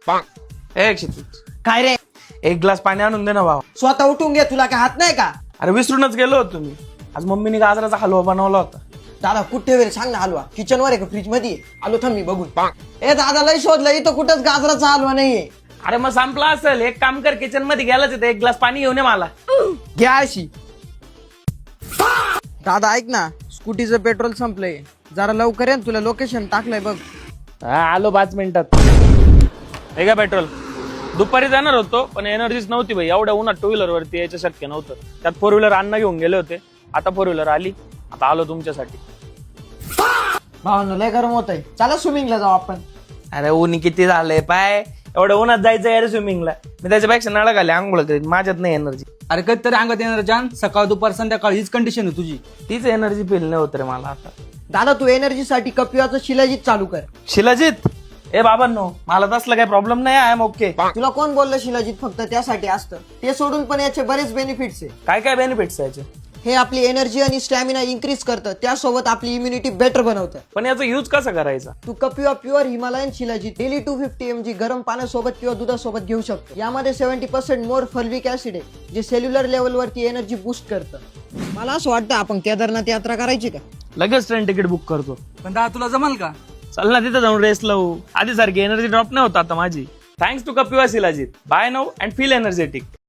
ए क्षितिज, काय रे, एक ग्लास पाणी आणून दे ना भावा. स्वतः उठून घे, तुला काय हात नाही का? अरे विसरूनच गेलो होतो मी. आज मम्मीने गाजराचा हलवा बनवला होता. दादा कुठे वेळ सांग ना, हलवा किचन वर आहे का फ्रीज मध्ये? आलो थांब मी बघून. ए दादा लय शोधलं, इथं कुठंच गाजराचा हलवा नाहीये. अरे मग संपला असेल. एक काम कर, किचन मध्ये गेलाच इथे एक ग्लास पाणी घेऊन ये मला. घ्या अशी. दादा ऐक ना, स्कूटीचं पेट्रोल संपलंय, जरा लवकर ये ना, तुला लोकेशन टाकलंय बघ. हा, आलो 5 मिनिटात. हे का पेट्रोल? दुपारी जाणार होतो पण एनर्जीच नव्हती भाई. एवढ्या उन्हात टू व्हीलर वरती यायचं शक्य नव्हतं. त्यात 4 व्हीलर अन्न घेऊन गेले होते. आता 4 व्हीलर आली. आता आलो तुमच्यासाठी. भावांनो लय गरम होत आहे, चला स्विमिंगला जाऊ आपण. अरे ऊन किती झालंय पाय. एवढ्या उन्हात जायचं यार स्विमिंगला. मी त्याच्यापेक्षा नळा खाली आंघोळ करीत. माझ्यात नाही एनर्जी. अरे कधीतरी अंगात येणार जान, सकाळ दुपार संध्याकाळ हीच कंडिशन आहे तुझी. तीच एनर्जी फील नाही होत रे मला आता. दादा तू एनर्जीसाठी कपिवाचं शिलाजीत चालू कर. शिलाजीत, ए बाबांनो, मला तसला काही प्रॉब्लेम नाही. I am okay. तुला कोण बोललं शिलाजीत फक्त त्यासाठी असतं? ते सोडून पण याचे बरेच बेनिफिट्स आहे. काय काय बेनिफिट्स याचे? हे आपली एनर्जी आणि स्टॅमिना इन्क्रीज करतं, त्यासोबत आपली इम्युनिटी बेटर बनवतं. पण याचा युज कसा करायचा? तू Kapiva pure Himalayan shilajit daily 250 mg गरम पाण्यासोबत किंवा दुधासोबत घेऊ शकतो. यामध्ये 70% मोर फॉल्विक ऍसिड आहे, जे सेल्युलर लेवलवरती एनर्जी बूस्ट करतं. मला असं वाटतं आपण केदारनाथ यात्रा करायची का? लगेच ट्रेन तिकीट बुक करतो. पण दादा तुला जमाल का? चल ना तिथं जाऊन रेस लावू. आधी सारखी एनर्जी ड्रॉप नाही होत आता माझी. Thanks to Kapiva shilajit. Buy now and feel energetic.